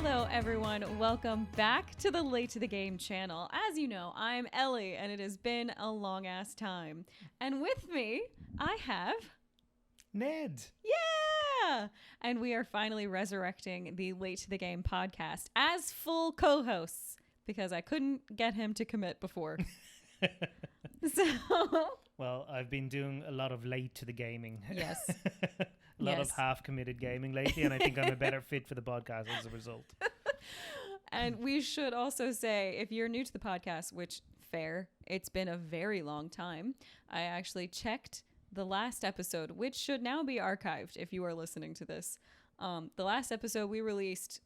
Hello everyone, welcome back to the Late to the Game channel. As you know, I'm Ellie and it has been a long ass time. And with me, I have Ned. Yeah! And we are finally resurrecting the Late to the Game podcast as full co-hosts because I couldn't get him to commit before. So, Well, I've been doing a lot of late to the gaming. yes. A lot of half-committed gaming lately, and I think I'm a better fit for the podcast as a result. And we should also say, if you're new to the podcast, which fair, it's been a very long time, I actually checked the last episode, which should now be archived if you are listening to this. The last episode we released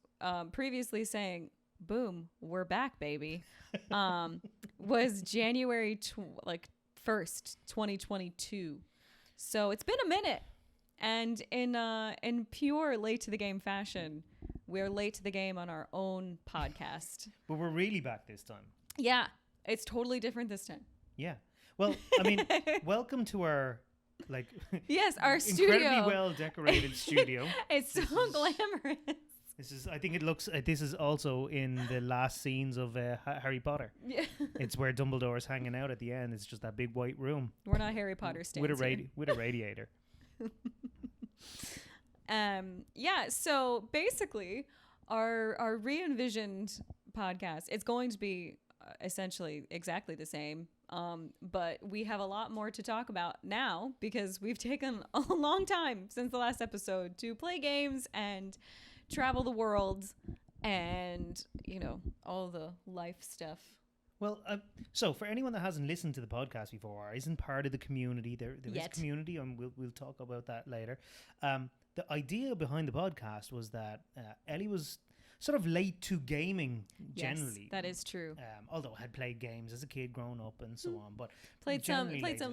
previously saying, boom, we're back, baby, was January 1st, 2022. So it's been a minute. And in pure late to the game fashion, we're late to the game on our own podcast. But we're really back this time. Yeah, it's totally different this time. Yeah. Well, I mean, welcome to our yes, our incredibly studio. well decorated studio. It's so glamorous. This is. I think it looks. This is also in the last scenes of Harry Potter. Yeah. It's where Dumbledore's hanging out at the end. It's just that big white room. We're not Harry Potter stands with a radiator. Yeah, so basically our re-envisioned podcast, it's going to be essentially exactly the same, but we have a lot more to talk about now because we've taken a long time since the last episode to play games and travel the world and, you know, all the life stuff. Well, so for anyone that hasn't listened to the podcast before or isn't part of the community, there is a community, and we'll talk about that later. The idea behind the podcast was that Ellie was sort of late to gaming generally. Yes, that is true. Although I had played games as a kid growing up and so on, but played some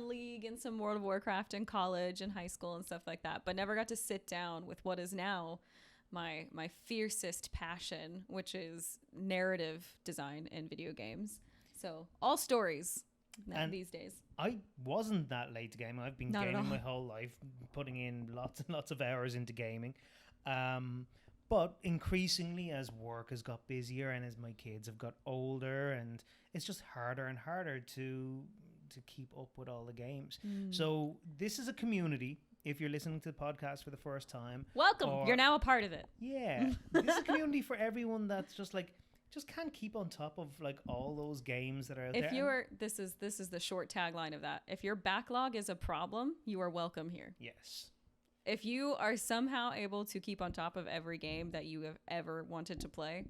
League and some World of Warcraft in college and high school and stuff like that, but never got to sit down with what is now my fiercest passion, which is narrative design in video games. So all stories these days. I wasn't that late to gaming. I've been gaming my whole life, putting in lots and lots of hours into gaming. But increasingly, as work has got busier and as my kids have got older, and it's just harder and harder to keep up with all the games. So this is a community. If you're listening to the podcast for the first time, welcome. You're now a part of it. Yeah, this is a community for everyone that's just can't keep on top of all those games that are out there. This is the short tagline of that. If your backlog is a problem, you are welcome here. Yes. If you are somehow able to keep on top of every game that you have ever wanted to play,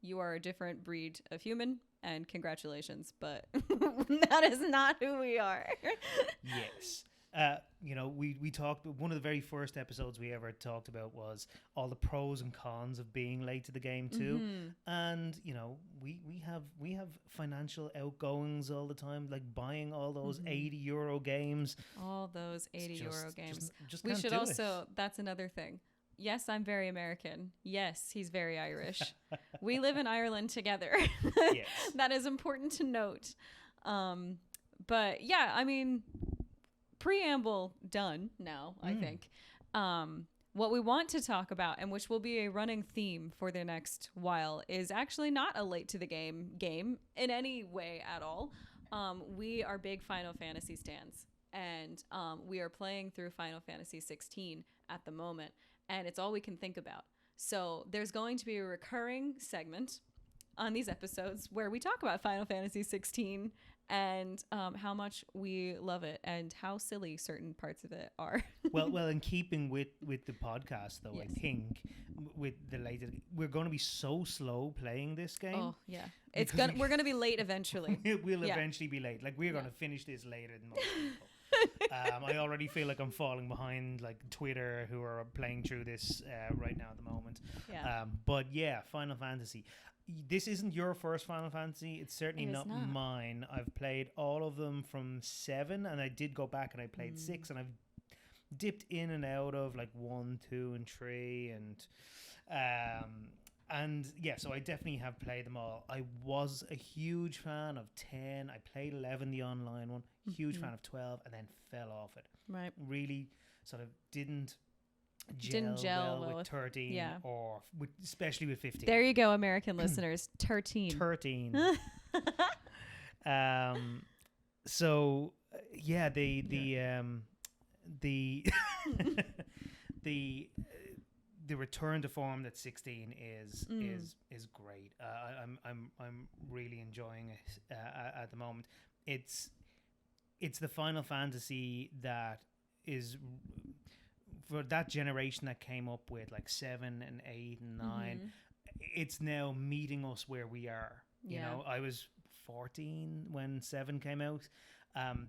you are a different breed of human, and congratulations, but that is not who we are. Yes. We talked, one of the very first episodes we ever talked about was all the pros and cons of being late to the game too. Mm-hmm. And, we have financial outgoings all the time, like buying all those €80 games. All those €80 games. Just we should also, that's another thing. Yes, I'm very American. Yes, he's very Irish. We live in Ireland together. Yes. That is important to note. But yeah, I mean, preamble done now, I think. What we want to talk about, and which will be a running theme for the next while, is actually not a late to the game in any way at all. We are big Final Fantasy stans, and we are playing through Final Fantasy 16 at the moment, and it's all we can think about. So there's going to be a recurring segment on these episodes where we talk about Final Fantasy 16 and how much we love it and how silly certain parts of it are. well, in keeping with the podcast, though, yes. I think with the later, we're going to be so slow playing this game. Oh yeah, we're going to be late eventually. We'll eventually be late. We're going to finish this later than most people. I already feel like I'm falling behind Twitter, who are playing through this right now at the moment. Yeah. But yeah, Final Fantasy. This isn't your first Final Fantasy. It's certainly not mine. I've played all of them from 7, and I did go back and I played 6, and I've dipped in and out of 1, 2, and 3, and yeah, so I definitely have played them all. I was a huge fan of 10. I played 11, the online one. Huge fan of 12, and then fell off it. Right. Really sort of didn't didn't gel well with 13 or especially with 15. There you go, American listeners. 13. 13. So yeah, the the return to form that 16 is great. I'm really enjoying it at the moment. It's the Final Fantasy that is for that generation that came up with like 7 and 8 and 9. It's now meeting us where we are. You know, I was 14 when 7 came out.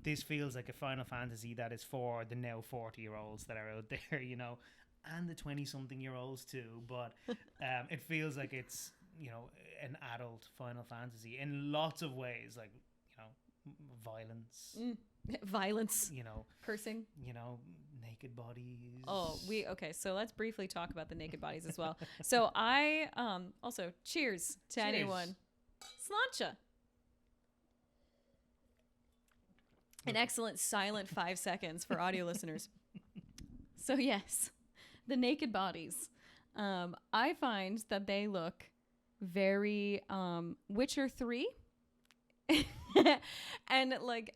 This feels like a Final Fantasy that is for the now 40-year-olds that are out there, you know, and the 20-something-year-olds too. But it feels like it's, you know, an adult Final Fantasy in lots of ways, like, you know, violence, you know, cursing, you know, naked bodies. Okay, so let's briefly talk about the naked bodies as well. So I also cheers to anyone. Sláinte. An excellent silent 5 seconds for audio listeners. So yes, the naked bodies. I find that they look very Witcher 3. And like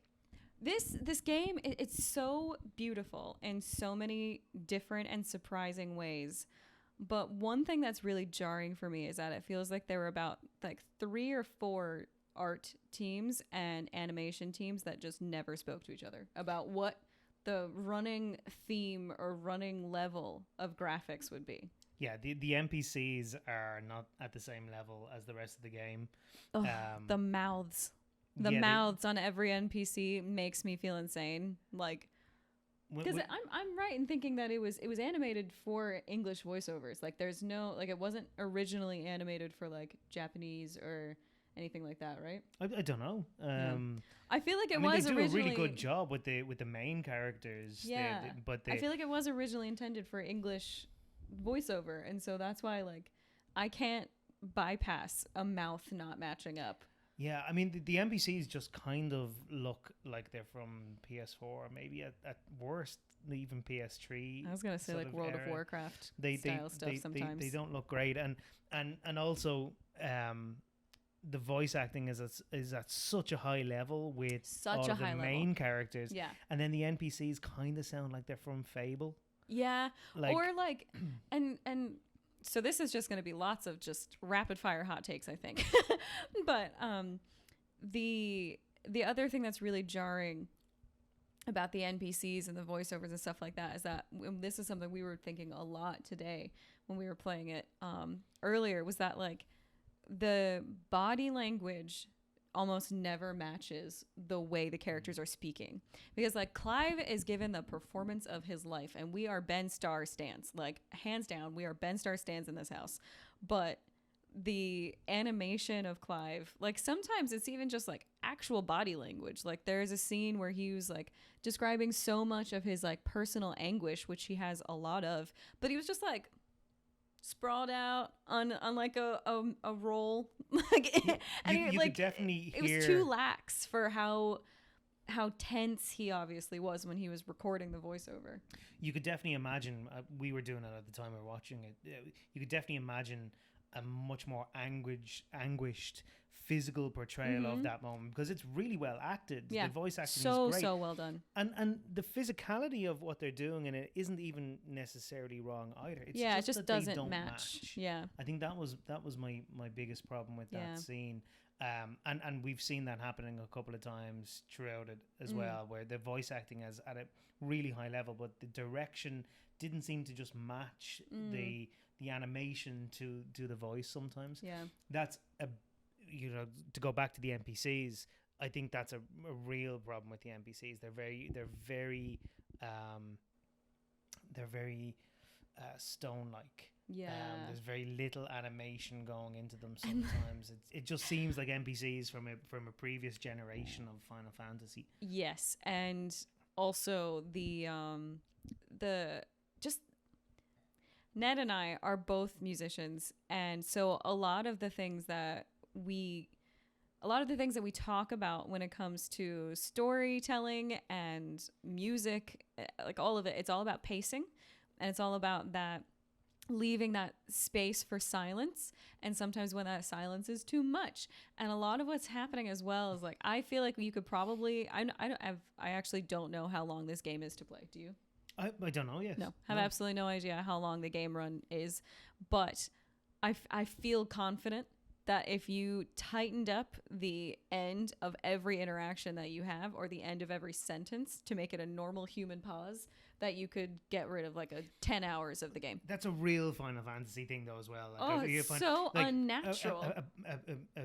this game, it's so beautiful in so many different and surprising ways. But one thing that's really jarring for me is that it feels like there were about like 3 or 4 art teams and animation teams that just never spoke to each other about what the running theme or running level of graphics would be. Yeah, the NPCs are not at the same level as the rest of the game. The mouths. The mouths on every NPC makes me feel insane. Like, because I'm right in thinking that it was animated for English voiceovers. Like, there's no, like, it wasn't originally animated for like Japanese or anything like that, right? I don't know. I feel like they do a really good job with the main characters. Yeah, I feel like it was originally intended for English voiceover, and so that's why like I can't bypass a mouth not matching up. Yeah, I mean the NPCs just kind of look like they're from PS4, maybe at worst even PS3. I was gonna say like World of Warcraft style stuff sometimes. They don't look great, and also the voice acting is at such a high level with all of the main characters. Yeah, and then the NPCs kind of sound like they're from Fable. Yeah, or like and so this is just going to be lots of just rapid fire hot takes, I think. But the other thing that's really jarring about the NPCs and the voiceovers and stuff like that is that this is something we were thinking a lot today when we were playing it earlier, was that like the body language almost never matches the way the characters are speaking, because like Clive is given the performance of his life, and we are Ben Starr stans, like hands down we are Ben Starr stans in this house. But the animation of Clive, like sometimes it's even just like actual body language. Like there's a scene where he was like describing so much of his like personal anguish, which he has a lot of, but he was just like sprawled out on like a roll. Like, you could definitely hear, it was too lax for how tense he obviously was when he was recording the voiceover. You could definitely imagine, we were doing it at the time we were watching it, you could definitely imagine a much more anguished physical portrayal of that moment, because it's really well acted. The voice acting is great. So well done. And the physicality of what they're doing in it isn't even necessarily wrong either. It's it just doesn't match. Yeah. I think that was my biggest problem with that scene. And we've seen that happening a couple of times throughout it as well, where the voice acting is at a really high level, but the direction didn't seem to just match the animation to the voice sometimes. Yeah. That's to go back to the NPCs, I think that's a real problem with the NPCs. They're very stone-like. Yeah. There's very little animation going into them sometimes. It just seems like NPCs from a previous generation of Final Fantasy. Yes, and also the just Ned and I are both musicians, and so a lot of the things that we talk about when it comes to storytelling and music, like all of it, it's all about pacing. And it's all about that, leaving that space for silence, and sometimes when that silence is too much. And a lot of what's happening as well is like, I feel like you could probably, I actually don't know how long this game is to play. Do you? I don't know yet. No, have absolutely no idea how long the game run is, but I feel confident that if you tightened up the end of every interaction that you have, or the end of every sentence to make it a normal human pause, that you could get rid of like 10 hours of the game. That's a real Final Fantasy thing though as well. Like, it's so unnatural. A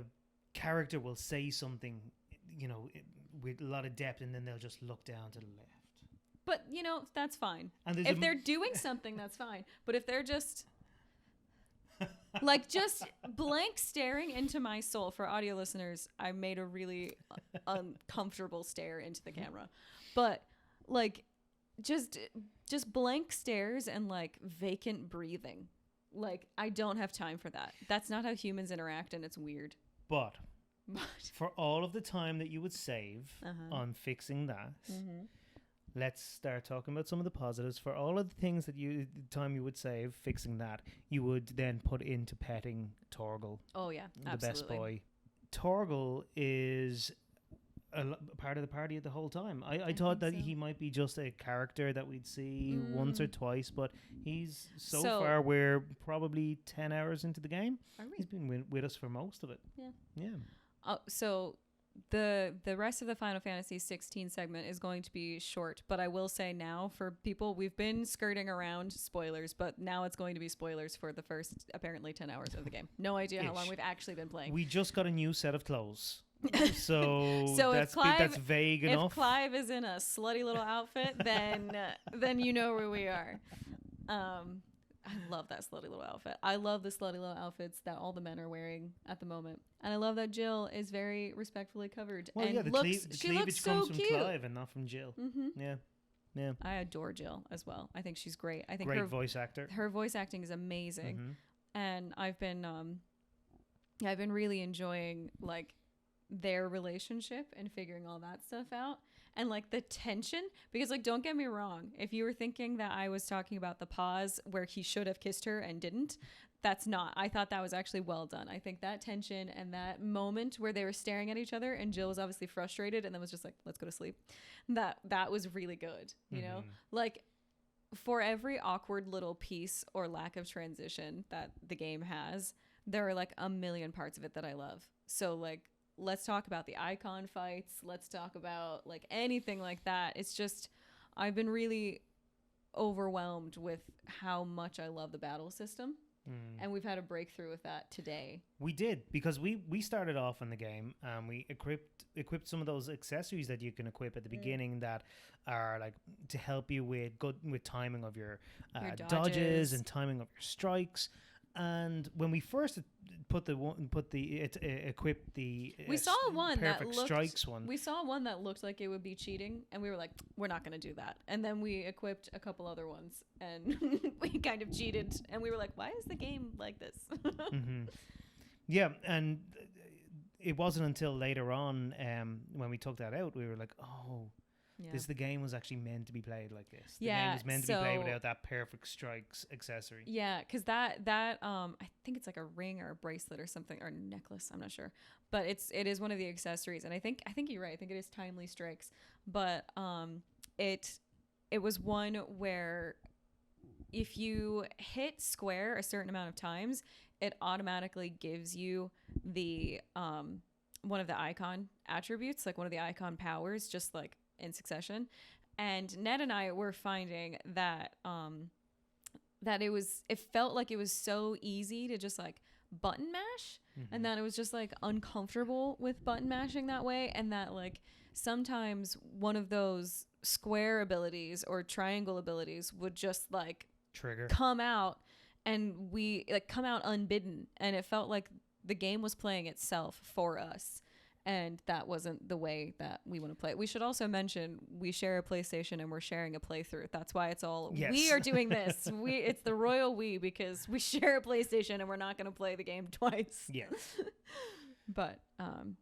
character will say something, with a lot of depth, and then they'll just look down to the left. But, that's fine. And if they're doing something, that's fine. But if they're just... like just blank staring into my soul. For audio listeners, I made a really uncomfortable stare into the camera, but like just blank stares and like vacant breathing. Like, I don't have time for that. That's not how humans interact, and it's weird. But for all of the time that you would save on fixing that, let's start talking about some of the positives. For all of the things that the time you would save fixing that, you would then put into petting Torgal. Oh yeah, the absolutely. best boy. Torgal is a part of the party the whole time. I thought that he might be just a character that we'd see once or twice, but he's so far we're probably 10 hours into the game. He's been with us for most of it. Yeah. So the rest of the Final Fantasy 16 segment is going to be short, but I will say now, for people, we've been skirting around spoilers, but now it's going to be spoilers for the first apparently 10 hours of the game. No idea how long we've actually been playing. We just got a new set of clothes. So that's vague enough. If Clive is in a slutty little outfit, then you know where we are. I love that slutty little outfit. I love the slutty little outfits that all the men are wearing at the moment. And I love that Jill is very respectfully covered. Well, and the cleavage comes from Clive and not from Jill. Mm-hmm. Yeah. I adore Jill as well. I think she's great. I think great voice actor. Her voice acting is amazing. And I've been really enjoying like their relationship and figuring all that stuff out. And like the tension, because like, don't get me wrong, if you were thinking that I was talking about the pause where he should have kissed her and didn't, that's not. I thought that was actually well done. I think that tension and that moment where they were staring at each other and Jill was obviously frustrated and then was just like, let's go to sleep, that was really good, you know? Like, for every awkward little piece or lack of transition that the game has, there are like a million parts of it that I love. So like, let's talk about the icon fights. Let's talk about like anything like that. It's just, I've been really overwhelmed with how much I love the battle system. And we've had a breakthrough with that today. We did, because we started off in the game and we equipped some of those accessories that you can equip at the beginning that are like to help you with timing of your dodges and timing of your strikes. And when we first equipped the we saw one perfect strikes one. We saw one that looked like it would be cheating, and we were like, we're not going to do that. And then we equipped a couple other ones, and we kind of cheated, and we were like, why is the game like this? Yeah, and it wasn't until later on when we took that out, we were like, oh. Yeah. The game was actually meant to be played like this. The game was meant to be played without that perfect strikes accessory. Yeah, because that I think it's like a ring or a bracelet or something, or a necklace. I'm not sure, but it is one of the accessories, and I think you're right. I think it is timely strikes, but it was one where if you hit square a certain amount of times, it automatically gives you the one of the icon attributes, like one of the icon powers, just like in succession. And Ned and I were finding that that it felt like it was so easy to just like button mash, and that it was just like uncomfortable with button mashing that way, and that like sometimes one of those square abilities or triangle abilities would just like come out, and we like come out unbidden, and it felt like the game was playing itself for us. And that wasn't the way that we want to play it. We should also mention we share a PlayStation and we're sharing a playthrough. That's why it's all we are doing this. It's the royal we, because we share a PlayStation and we're not going to play the game twice. Yes.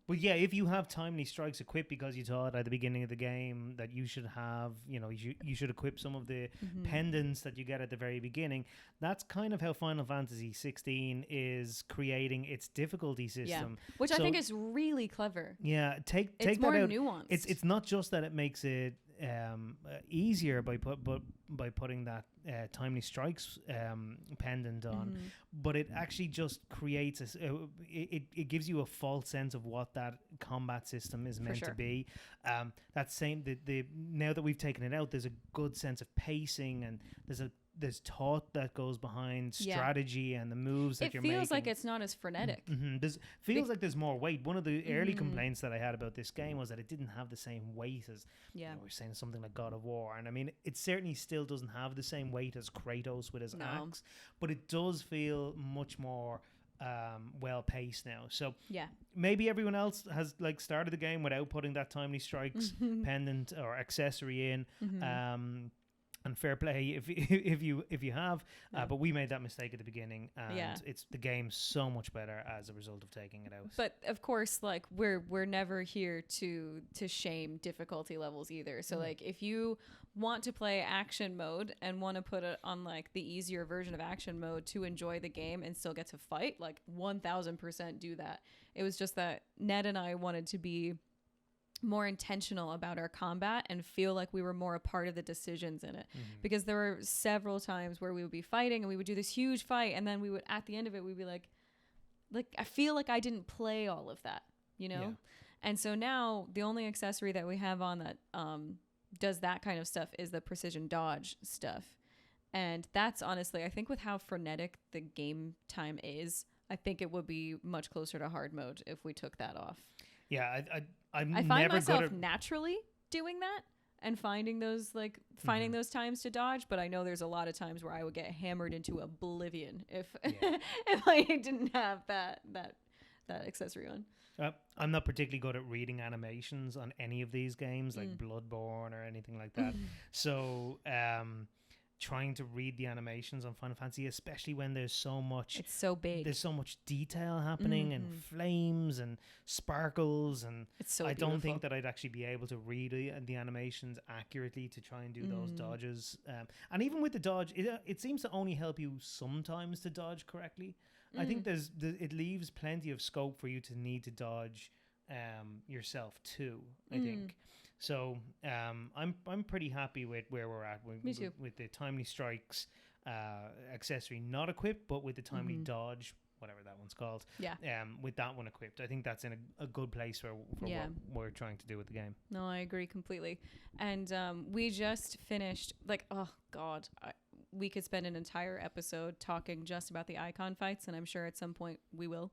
yeah, if you have timely strikes equipped because you thought at the beginning of the game that you should have, you should equip some of the pendants that you get at the very beginning. That's kind of how Final Fantasy 16 is creating its difficulty system, which I think is really clever. Yeah, take it's that more out. Nuanced. It's not just that it makes it easier by putting that timely strikes pendant on, but it actually just creates it gives you a false sense of what that combat system is meant to be. That same the now that we've taken it out, there's a good sense of pacing, and there's thought that goes behind strategy and the moves that you're making. It feels like it's not as frenetic. Feels like there's more weight. One of the early complaints that I had about this game was that it didn't have the same weight as we're saying something like God of War, and I mean it certainly still doesn't have the same weight as Kratos with his axe, but it does feel much more well paced now. So maybe everyone else has started the game without putting that timely strikes pendant or accessory in. And fair play if you have, but we made that mistake at the beginning, and it's the game's so much better as a result of taking it out. But of course, we're never here to shame difficulty levels either. So if you want to play action mode and want to put it on the easier version of action mode to enjoy the game and still get to fight, 1000% do that. It was just that Ned and I wanted to be more intentional about our combat and feel like we were more a part of the decisions in it, because there were several times where we would be fighting and we would do this huge fight, and then we would, at the end of it, we'd be like I feel like I didn't play all of that, and so now the only accessory that we have on that does that kind of stuff is the precision dodge stuff, and that's honestly, I think with how frenetic the game time is, I think it would be much closer to hard mode if we took that off. Yeah, I find myself naturally doing that and finding those those times to dodge, but I know there's a lot of times where I would get hammered into oblivion if if I didn't have that accessory on. I'm not particularly good at reading animations on any of these games, like Bloodborne or anything like that. So trying to read the animations on Final Fantasy, especially when there's so much, it's so big, there's so much detail happening and flames and sparkles, and it's so I beautiful. don't think that I'd actually be able to read the animations accurately to try and do those dodges, and even with the dodge, it seems to only help you sometimes to dodge correctly. I think it leaves plenty of scope for you to need to dodge yourself too, I think. So I'm pretty happy with where we're at with the timely strikes accessory not equipped, but with the timely dodge, whatever that one's called, with that one equipped, I think that's in a good place for what we're trying to do with the game. No, I agree completely. And we just finished, oh God, we could spend an entire episode talking just about the icon fights, and I'm sure at some point we will,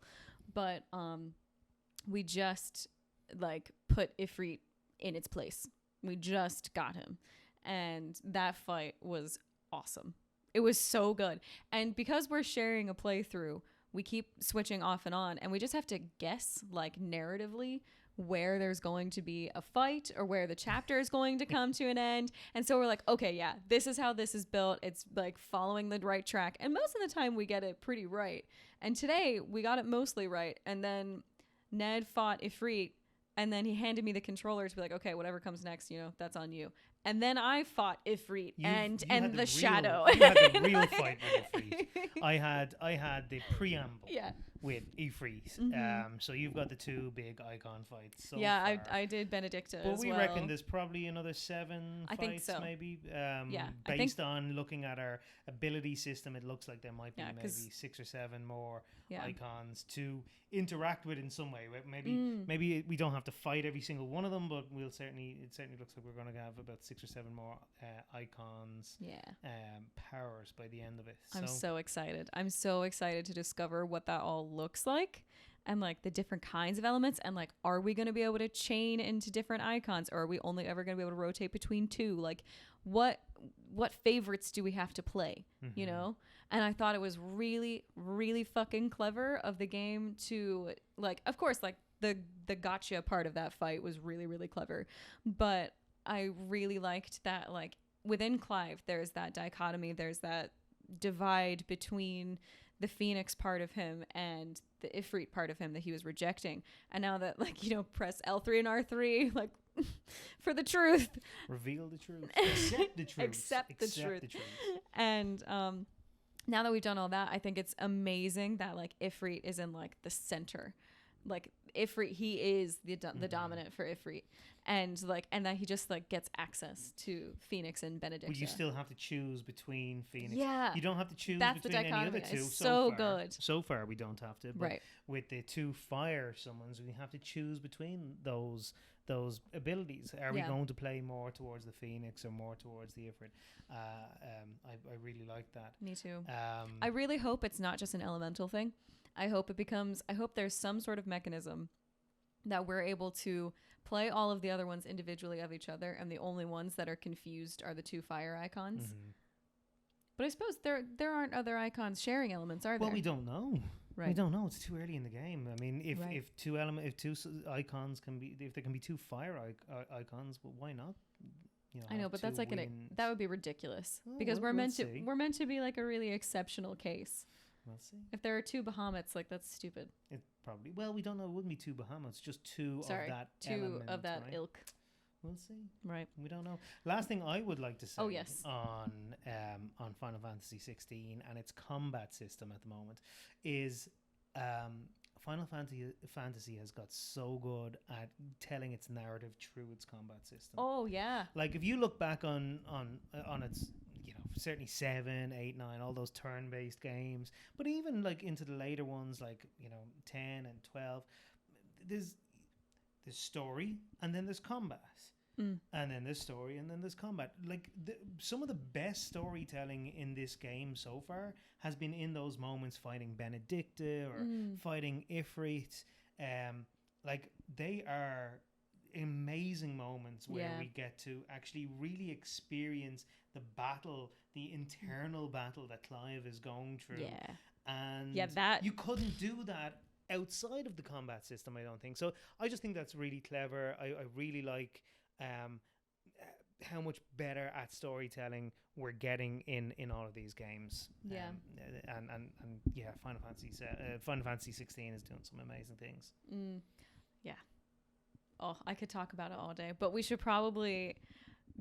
but we just put Ifrit in its place. We just got him, and that fight was awesome. It was so good, and because we're sharing a playthrough, we keep switching off and on, and we just have to guess narratively where there's going to be a fight or where the chapter is going to come to an end. And so we're okay, this is how this is built. It's following the right track, and most of the time we get it pretty right, and today we got it mostly right. And then Ned fought Ifrit, and then he handed me the controller to be okay, whatever comes next, that's on you. And then I fought Ifrit and the shadow. You had the real fight with Ifrit. I had the preamble with Ifrit. So you've got the two big icon fights. So far. I did Benedicta but as we well. reckon there's probably another 7 fights, think so. Maybe. Based on looking at our ability system, it looks like there might be maybe 6 or 7 more icons to interact with in some way. Maybe we don't have to fight every single one of them, but it certainly looks like we're going to have about 6 or 7 more icons, powers by the end of it. I'm so excited. I'm so excited to discover what that all looks like, and the different kinds of elements, and are we going to be able to chain into different icons, or are we only ever going to be able to rotate between two? What favorites do we have to play? And I thought it was really, really fucking clever of the game to of course the gotcha part of that fight was really, really clever, but I really liked that within Clive there's that dichotomy, there's that divide between the Phoenix part of him and the Ifrit part of him that he was rejecting. And now that, like, you know, press L3 and R3, like, for the truth. Reveal the truth. Accept the truth. Accept the truth. And now that we've done all that, I think it's amazing that, like, Ifrit is in, like, the center. Like, Ifrit, he is the dominant for Ifrit. And, like, and that he just, like, gets access to Phoenix and Benedicta. But you still have to choose between Phoenix. Yeah. You don't have to choose That's between the any other dichotomy. two. It's so good. So far, we don't have to. But right. with the 2 fire summons, we have to choose between those abilities. Are we going to play more towards the Phoenix or more towards the Ifrit? I really like that. Me too. I really hope it's not just an elemental thing. I hope there's some sort of mechanism that we're able to play all of the other ones individually of each other, and the only ones that are confused are the 2 fire icons. Mm-hmm. But I suppose there aren't other icons sharing elements, are there? Well, we don't know. Right. We don't know. It's too early in the game. I mean, if icons can be, if there can be 2 fire icons, well, why not? You know, I know, but that's like that would be ridiculous because we're meant to be like a really exceptional case. We'll see. If there are 2 Bahamut's, like, that's stupid. It probably. Well, we don't know. It wouldn't be 2 Bahamut's, just 2 of that. 2 element, of that right? ilk. We'll see. Right. We don't know. Last thing I would like to say. Oh, yes. On Final Fantasy 16 and its combat system at the moment is Final Fantasy has got so good at telling its narrative through its combat system. Oh yeah. Like if you look back on its, you know, certainly 7, 8, 9, all those turn-based games, but even like into the later ones, like, you know, 10 and 12, there's story and then there's combat. And then there's story and then there's combat. Like some of the best storytelling in this game so far has been in those moments fighting Benedicta or fighting Ifrit. Like they are amazing moments where we get to actually really experience the battle, the internal battle that Clive is going through. Yeah. And that you couldn't do that outside of the combat system, I don't think. So I just think that's really clever. I really like how much better at storytelling we're getting in all of these games. And yeah, Final Fantasy 16 is doing some amazing things. Yeah. Oh, I could talk about it all day, but we should probably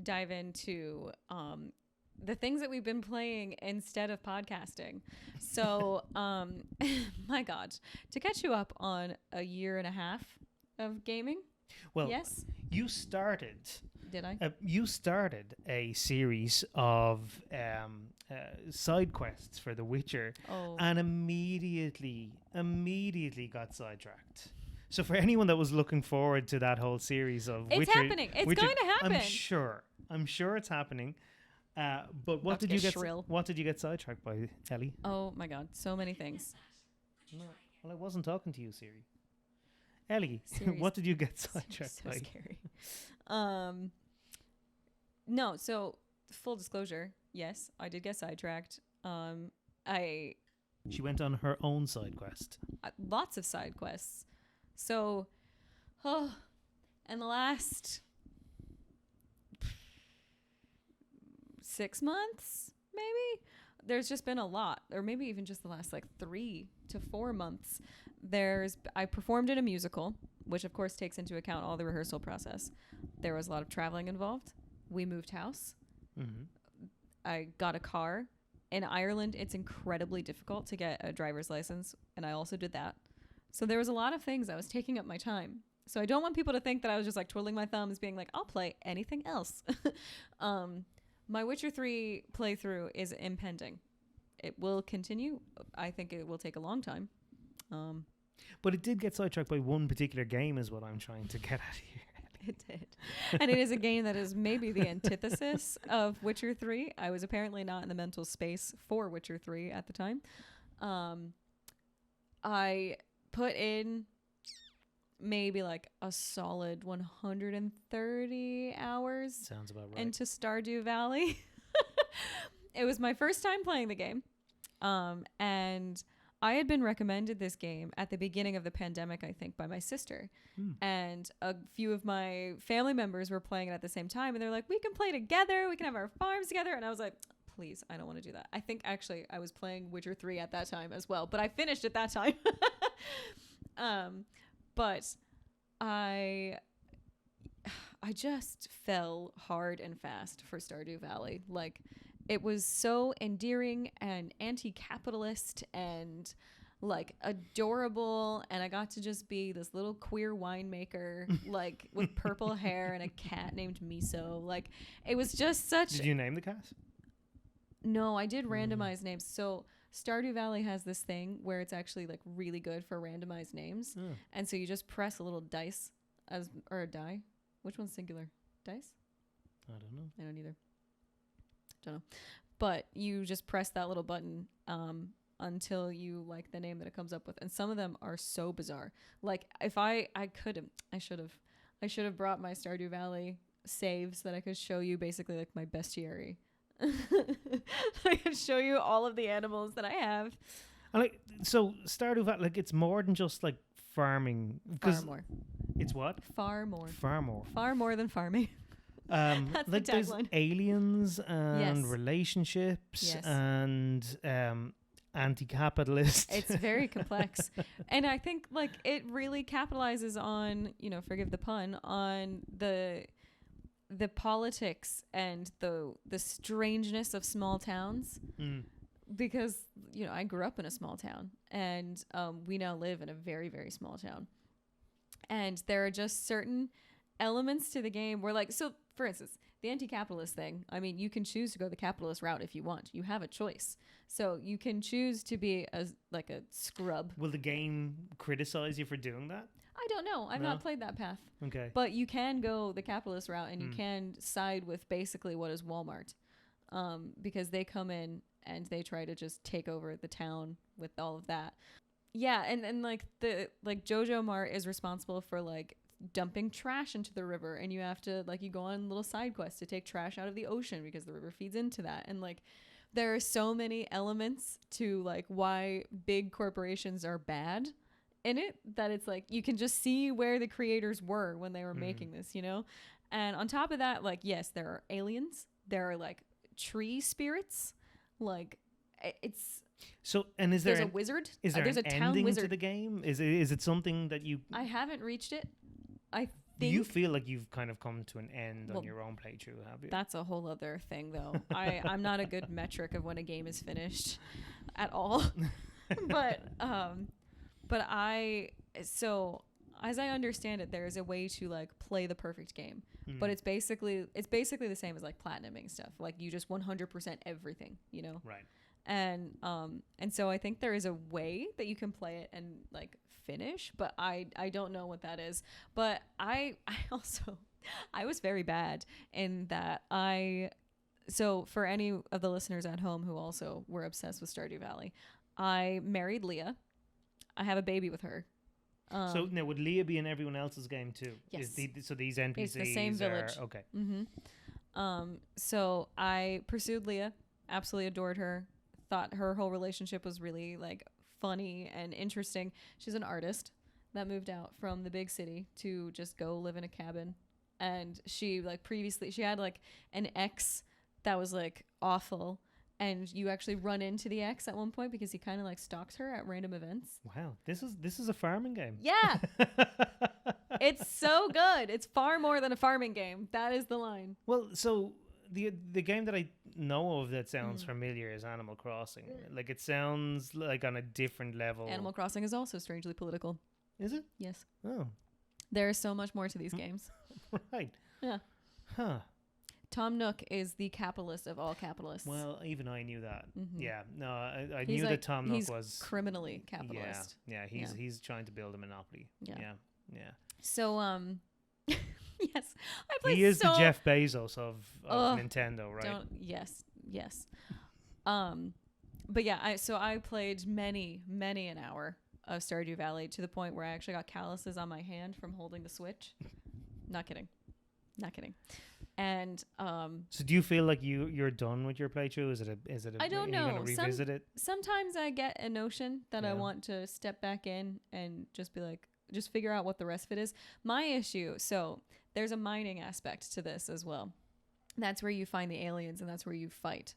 dive into the things that we've been playing instead of podcasting. So, my God, to catch you up on a year and a half of gaming. Well, yes, you started. Did I? You started a series of side quests for The Witcher, and immediately got sidetracked. So for anyone that was looking forward to that whole series of It's Witcher, happening. It's going to happen. I'm sure it's happening. But what did you get? What did you get sidetracked by, Ellie? Oh my God, so many things. No, well, I wasn't talking to you, Siri. Ellie, what did you get sidetracked by? So scary. No, so full disclosure, yes, I did get sidetracked. She went on her own side quest. Lots of side quests. So, in the last 6 months, maybe, there's just been a lot, or maybe even just the last like 3 to 4 months. I performed in a musical, which of course takes into account all the rehearsal process. There was a lot of traveling involved. We moved house. Mm-hmm. I got a car. In Ireland, it's incredibly difficult to get a driver's license, and I also did that. So there was a lot of things that was taking up my time. So I don't want people to think that I was just like twiddling my thumbs being like, I'll play anything else. My Witcher 3 playthrough is impending. It will continue. I think it will take a long time. But it did get sidetracked by one particular game is what I'm trying to get at here. It did. And it is a game that is maybe the antithesis of Witcher 3. I was apparently not in the mental space for Witcher 3 at the time. I put in maybe like a solid 130 hours sounds about right into Stardew Valley. It was my first time playing the game. And I had been recommended this game at the beginning of the pandemic, I think, by my sister. And a few of my family members were playing it at the same time. And they're like, we can play together. We can have our farms together. And I was like, please, I don't want to do that. I think actually I was playing Witcher 3 at that time as well. But I finished at that time. But I just fell hard and fast for Stardew Valley. Like, it was so endearing and anti-capitalist and like adorable, and I got to just be this little queer winemaker like with purple hair and a cat named Miso. Like, it was just such. Did you name the cat? No, I did randomize names. So Stardew Valley has this thing where it's actually like really good for randomized names. And so you just press a little dice or a die. Which one's singular? Dice? I don't know. I don't either. Don't know. But you just press that little button until you like the name that it comes up with. And some of them are so bizarre. Like, if I should have brought my Stardew Valley saves that I could show you basically like my bestiary. I could show you all of the animals that I have. And like, so Stardew Valley, like, it's more than just like farming. Far more. It's what? Far more. Far more. Far more than farming. That's like the there's tagline. aliens and relationships and anti-capitalist. It's very complex. And I think like it really capitalizes on, forgive the pun, on the politics and the strangeness of small towns. Because I grew up in a small town, and we now live in a very, very small town, and there are just certain elements to the game where, like, so for instance, the anti-capitalist thing, I mean, you can choose to go the capitalist route if you want. You have a choice. So you can choose to be a scrub. Will the game criticize you for doing that? I don't know. I've not played that path. Okay. But you can go the capitalist route, and you can side with basically what is Walmart, because they come in and they try to just take over the town with all of that. Yeah, and like Jojo Mart is responsible for like dumping trash into the river, and you have to you go on little side quests to take trash out of the ocean because the river feeds into that. And like there are so many elements to like why big corporations are bad in it that it's like you can just see where the creators were when they were making this, And on top of that, like, yes, there are aliens, there are like tree spirits, like it's so. And is there there's a wizard? Is there there's an a town ending wizard to the game? Is it something that you? I haven't reached it. I think you feel like you've kind of come to an end on your own playthrough, have you? That's a whole other thing, though. I'm not a good metric of when a game is finished, at all. But as I understand it, there's a way to like play the perfect game, but it's basically the same as like platinuming stuff. Like you just 100% everything, Right. And so I think there is a way that you can play it and like finish, but I don't know what that is. But I was very bad in that so for any of the listeners at home who also were obsessed with Stardew Valley, I married Leah. I have a baby with her. So now would Leah be in everyone else's game too? Yes. So these NPCs it's the same village. Okay. So I pursued Leah, absolutely adored her, thought her whole relationship was really like funny and interesting. She's an artist that moved out from the big city to just go live in a cabin, and she like previously she had like an ex that was like awful. And you actually run into the ex at one point because he kind of like stalks her at random events. Wow, this is a farming game. Yeah, it's so good. It's far more than a farming game. That is the line. Well, so the game that I know of that sounds familiar is Animal Crossing. Like it sounds like on a different level. Animal Crossing is also strangely political. Is it? Yes. Oh. There is so much more to these games. Right. Yeah. Huh. Tom Nook is the capitalist of all capitalists. Well, even I knew that. Yeah, no, I He's knew that Tom Nook was criminally capitalist. Yeah, he's trying to build a monopoly. Yeah. So, yes, I played. He is the Jeff Bezos of Nintendo, right? Yes. But yeah, I played many an hour of Stardew Valley to the point where I actually got calluses on my hand from holding the Switch. Not kidding. And so do you feel like you're done with your playthrough? Is it I don't know. Are you going to revisit it? Sometimes I get a notion that I want to step back in and just be like, just figure out what the rest of it is. My issue, so there's a mining aspect to this as well. That's where you find the aliens and that's where you fight.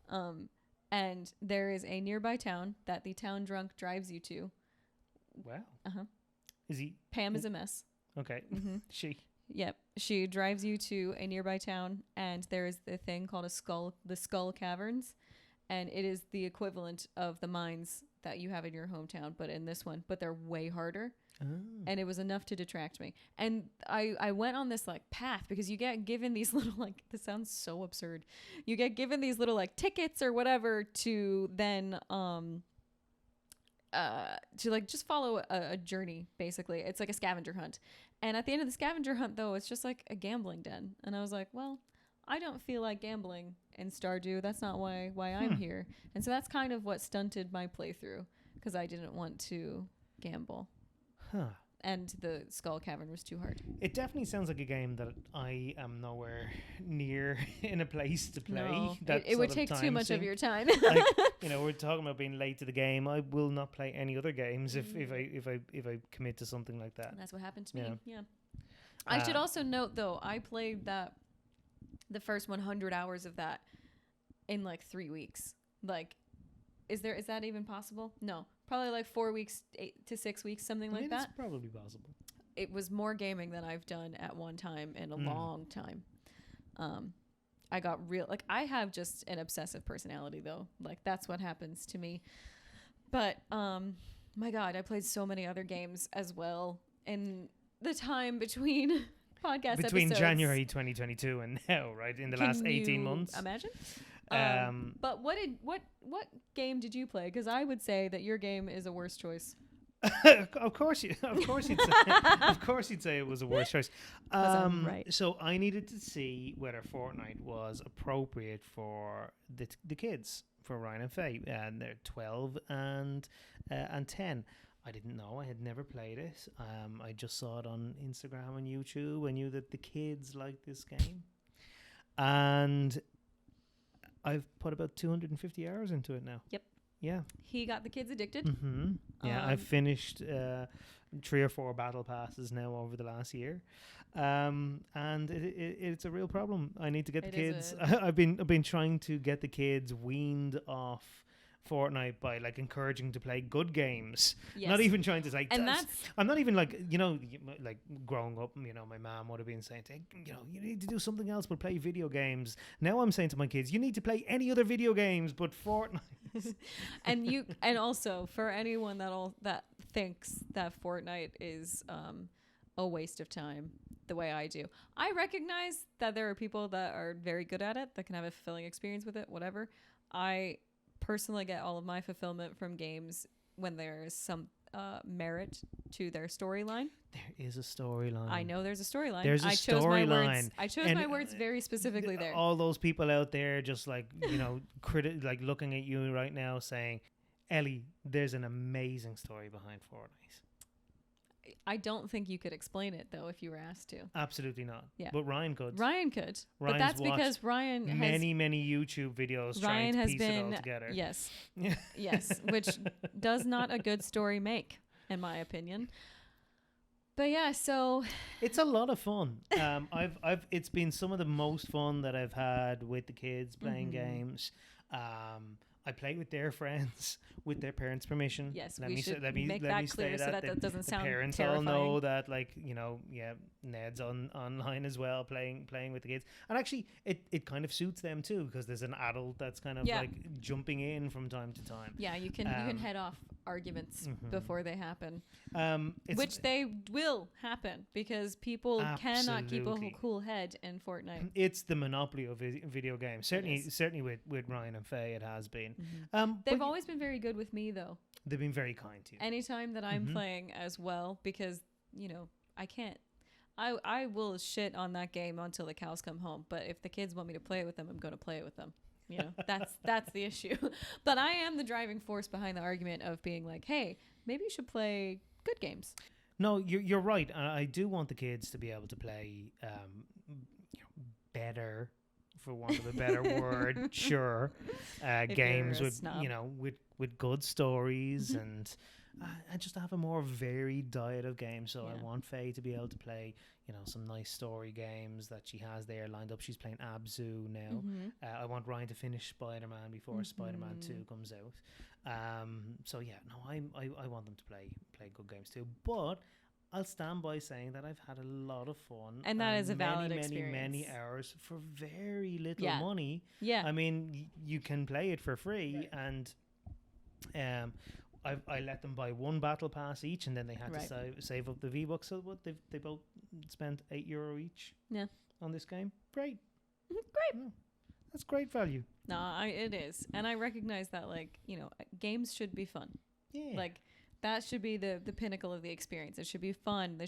And there is a nearby town that the town drunk drives you to, Wow. Uh-huh. Is he? Pam is a mess. Okay. Mm-hmm. She. Yep. She drives you to a nearby town, and there is the thing called the Skull Caverns, and it is the equivalent of the mines that you have in your hometown, but in this one, but they're way harder. Oh. And it was enough to detract me. And I went on this like path because you get given these little like, this sounds so absurd. You get given these little like tickets or whatever to then to like just follow a journey. Basically, it's like a scavenger hunt. And at the end of the scavenger hunt, though, it's just like a gambling den. And I was like, well, I don't feel like gambling in Stardew. That's not why I'm here. And so that's kind of what stunted my playthrough, because I didn't want to gamble. Huh. And the Skull Cavern was too hard. It definitely sounds like a game that I am nowhere near in a place to play. No, it would take too much of your time. Like, we're talking about being late to the game. I will not play any other games if I commit to something like that. And that's what happened to me. Yeah. I should also note though, I played the first 100 hours of that in like 3 weeks. Like, is that even possible? No. Probably like 4 weeks, 8 to 6 weeks, something like that. It's probably possible. It was more gaming than I've done at one time in a long time. I got I have just an obsessive personality though. Like that's what happens to me. But my God, I played so many other games as well in the time between podcast between episodes. January 2022 and now, right? In the last 18 months. Imagine? But what game did you play? Because I would say that your game is a worse choice. Of course you'd say it was a worse choice. I'm right. So I needed to see whether Fortnite was appropriate for the kids, for Ryan and Faye, and they're 12 and 10. I didn't know. I had never played it. I just saw it on Instagram and YouTube. I knew that the kids liked this game, and I've put about 250 hours into it now. Yep. Yeah. He got the kids addicted. Mm-hmm. Yeah, I've finished 3 or 4 battle passes now over the last year, and it's a real problem. I need to get the kids. I've been trying to get the kids weaned off Fortnite by like encouraging to play good games. Yes. Not even trying to say, and I'm not even like, like growing up, my mom would have been saying, you need to do something else but play video games. Now I'm saying to my kids, you need to play any other video games but Fortnite. and also for anyone that thinks that Fortnite is a waste of time the way I do, I recognize that there are people that are very good at it, that can have a fulfilling experience with it, whatever. I personally get all of my fulfillment from games when there is some merit to their storyline. There is a storyline. I know there's a storyline. There's a storyline. I chose my words very specifically there. All those people out there just like, like looking at you right now saying, Ellie, there's an amazing story behind Fortnite. I don't think you could explain it though if you were asked to. Absolutely not. Yeah. But Ryan could. But that's because Ryan has many YouTube videos trying to piece it all together. Yes. Yes, which does not a good story make, in my opinion. But yeah, so it's a lot of fun. It's been some of the most fun that I've had with the kids playing games. I play with their friends, with their parents' permission. Yes, we should make that clear so that doesn't sound parents terrifying. all know that, like, Ned's online as well, playing with the kids. And actually, it kind of suits them too, because there's an adult that's kind of like jumping in from time to time. Yeah, you can head off arguments before they happen, which they will happen because people cannot keep a cool head in Fortnite. It's the monopoly of video games. Certainly with Ryan and Faye, it has been. They've always been very good with me though. They've been very kind to you. Anytime that I'm playing as well, because I can't. I will shit on that game until the cows come home. But if the kids want me to play it with them, I'm going to play it with them. That's the issue. But I am the driving force behind the argument of being like, hey, maybe you should play good games. No, you're right. I do want the kids to be able to play better, for want of a better word, sure, games with with good stories and and just to have a more varied diet of games. So Yeah. I want Faye to be able to play, some nice story games that she has there lined up. She's playing Abzu now. I want Ryan to finish Spider-Man before Spider-Man 2 comes out. So yeah, no, I want them to play good games too. But I'll stand by saying that I've had a lot of fun, and that is a valid many experience. hours for very little Yeah. money. Yeah. I mean, you can play it for free, and I let them buy one battle pass each, and then they had to save up the V-Bucks. So what they both spent €8 each. Yeah. On this game. Great. Great. Yeah. That's great value. No, it is, and I recognize that games should be fun. Yeah. Like that should be the pinnacle of the experience. It should be fun.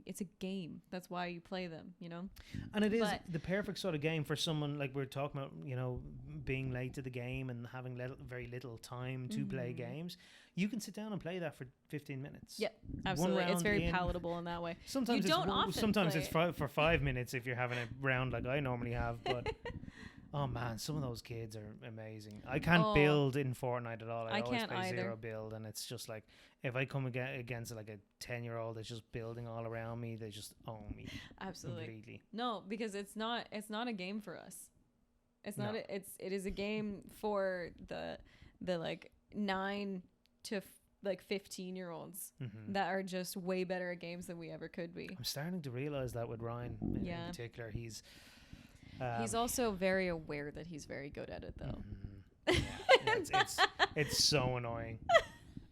It's a game. That's why you play them, And it is the perfect sort of game for someone like we're talking about, being late to the game and having very little time to play games. You can sit down and play that for 15 minutes. Yeah, absolutely. It's very palatable in that way. Sometimes it's for 5 minutes if you're having a round like I normally have, but oh man, some of those kids are amazing. I can't build in Fortnite at all. I always can't play either. zero build, and it's just like if I come against like a 10-year-old that's just building all around me, they just own me. Absolutely. Completely. No, because it's not a game for us. It's not. It is a game for the like 9 to 15-year-olds that are just way better at games than we ever could be. I'm starting to realize that with Ryan in particular. He's also very aware that he's very good at it, though. It's so annoying.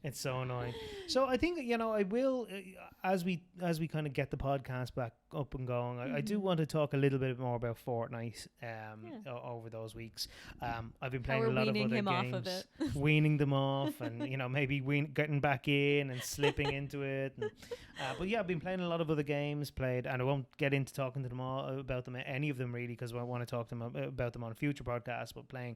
It's so annoying. So I think I will as we kind of get the podcast back up and going. I do want to talk a little bit more about Fortnite over those weeks. I've been playing a lot of other games, off of it. weaning them off, and maybe getting back in and slipping into it. And, but yeah, I've been playing a lot of other games. And I won't get into talking to them all about them, any of them really, because I want to talk to them about them on a future podcast. But playing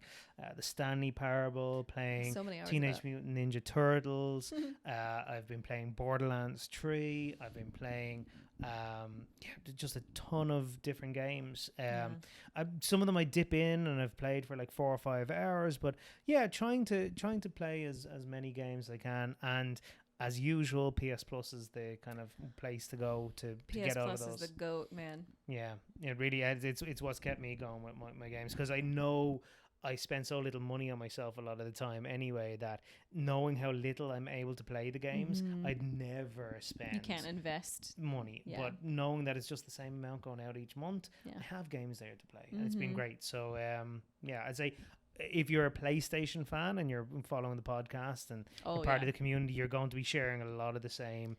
the Stanley Parable, playing Teenage Mutant Ninja Turtles. I've been playing Borderlands 3. I've been playing just a ton of different games. Some of them I dip in and I've played for like 4 or 5 hours, but yeah, trying to play as many games as I can. And as usual, PS Plus is the kind of place to go to get out of those. PS Plus is the GOAT, man. Yeah, it really is. It's what's kept me going with my games, because I know I spend so little money on myself a lot of the time anyway, that knowing how little I'm able to play the games, I'd never spend. You can't invest money, but knowing that it's just the same amount going out each month, I have games there to play, and it's been great. So I'd say if you're a PlayStation fan and you're following the podcast and you're part of the community, you're going to be sharing a lot of the same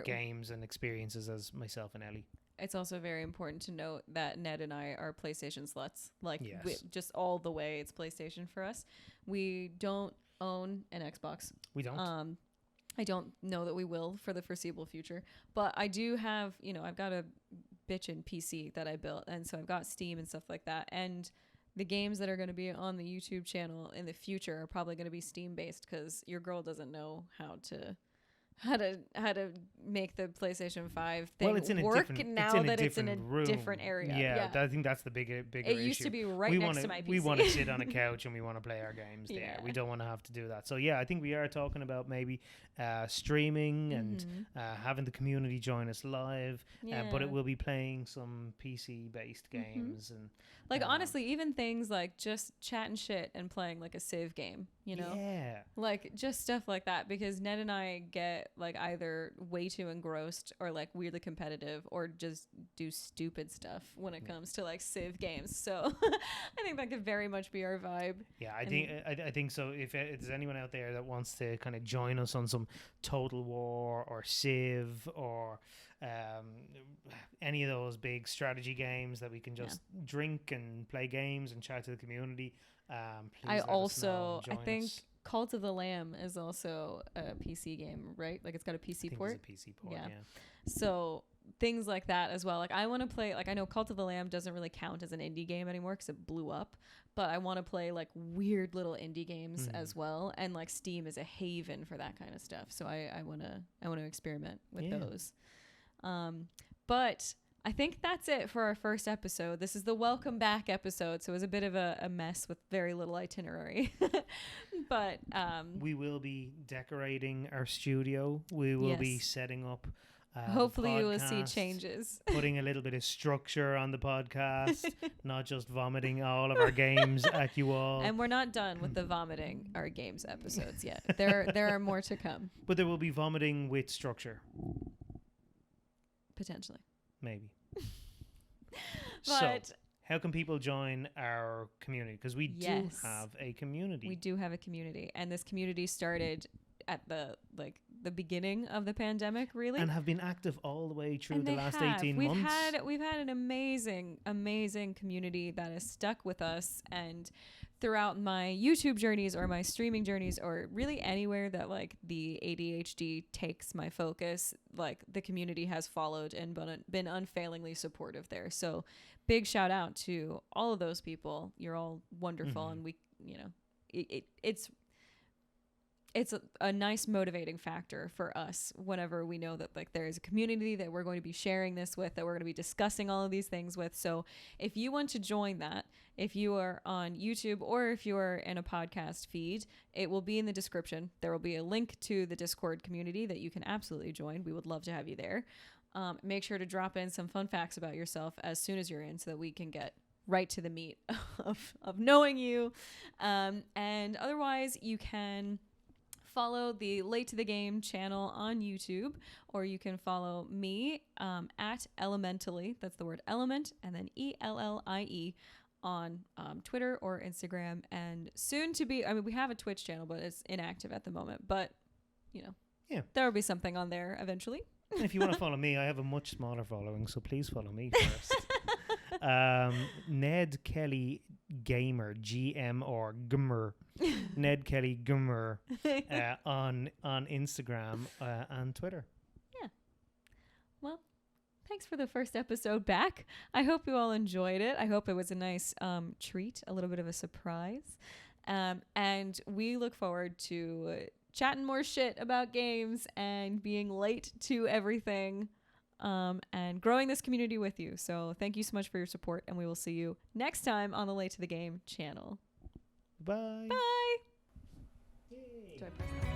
games and experiences as myself and Ellie. It's also very important to note that Ned and I are PlayStation sluts. Just all the way, it's PlayStation for us. We don't own an Xbox. We don't. I don't know that we will for the foreseeable future. But I do have, I've got a bitchin' PC that I built. And so I've got Steam and stuff like that. And the games that are going to be on the YouTube channel in the future are probably going to be Steam-based, because your girl doesn't know how to make the PlayStation 5 thing work now that it's in a different area. Yeah, I think that's the bigger issue. It used to be next to my PC. We want to sit on a couch and we want to play our games there. We don't want to have to do that. So yeah, I think we are talking about maybe streaming and having the community join us live, but it will be playing some PC-based games. And honestly, even things like just chatting shit and playing like a Civ game, like just stuff like that, because Ned and I get like either way too engrossed or like weirdly competitive or just do stupid stuff when it comes to like Civ games. So I think that could very much be our vibe. Yeah, I think so. If there's anyone out there that wants to kind of join us on some Total War or Civ or any of those big strategy games that we can just drink and play games and chat to the community, please I think Cult of the Lamb is also a PC game, right? Like it's got a PC port. It's a PC port, yeah. So things like that as well. Like I want to play, like I know Cult of the Lamb doesn't really count as an indie game anymore because it blew up, but I want to play like weird little indie games as well. And like Steam is a haven for that kind of stuff. So I want to experiment with those. But I think that's it for our first episode. This is the welcome back episode, so it was a bit of a mess with very little itinerary. But we will be decorating our studio. We will be setting up hopefully you will see changes. Putting a little bit of structure on the podcast, not just vomiting all of our games at you all. And we're not done with the vomiting our games episodes yet. There are more to come. But there will be vomiting with structure. Potentially. Maybe. But so, how can people join our community? Because we do have a community. We do have a community, and this community started at the beginning of the pandemic, really, and have been active all the way through the last 18 months. We've had an amazing community that has stuck with us, and throughout my YouTube journeys or my streaming journeys or really anywhere that like the ADHD takes my focus, like the community has followed and been unfailingly supportive there. So big shout out to all of those people. You're all wonderful. And we, it's a nice motivating factor for us whenever we know that like there is a community that we're going to be sharing this with, that we're going to be discussing all of these things with. So if you want to join that, if you are on YouTube or if you are in a podcast feed, it will be in the description. There will be a link to the Discord community that you can absolutely join. We would love to have you there. Make sure to drop in some fun facts about yourself as soon as you're in so that we can get right to the meat of knowing you. And otherwise, you can follow the Late to the Game channel on YouTube, or you can follow me at Elementally. That's the word element, and then ELLIE on Twitter or Instagram. And soon to be, I mean, we have a Twitch channel, but it's inactive at the moment. But, there will be something on there eventually. And if you want to follow me, I have a much smaller following, so please follow me first. Ned Kelly Gamer, GM or Gmer. Ned Kelly Gmer on Instagram and Twitter. Yeah. Well, thanks for the first episode back. I hope you all enjoyed it. I hope it was a nice treat, a little bit of a surprise. And we look forward to chatting more shit about games and being late to everything. And growing this community with you. So thank you so much for your support, and we will see you next time on the Late to the Game channel. Bye. Bye. Yay. Do I press that?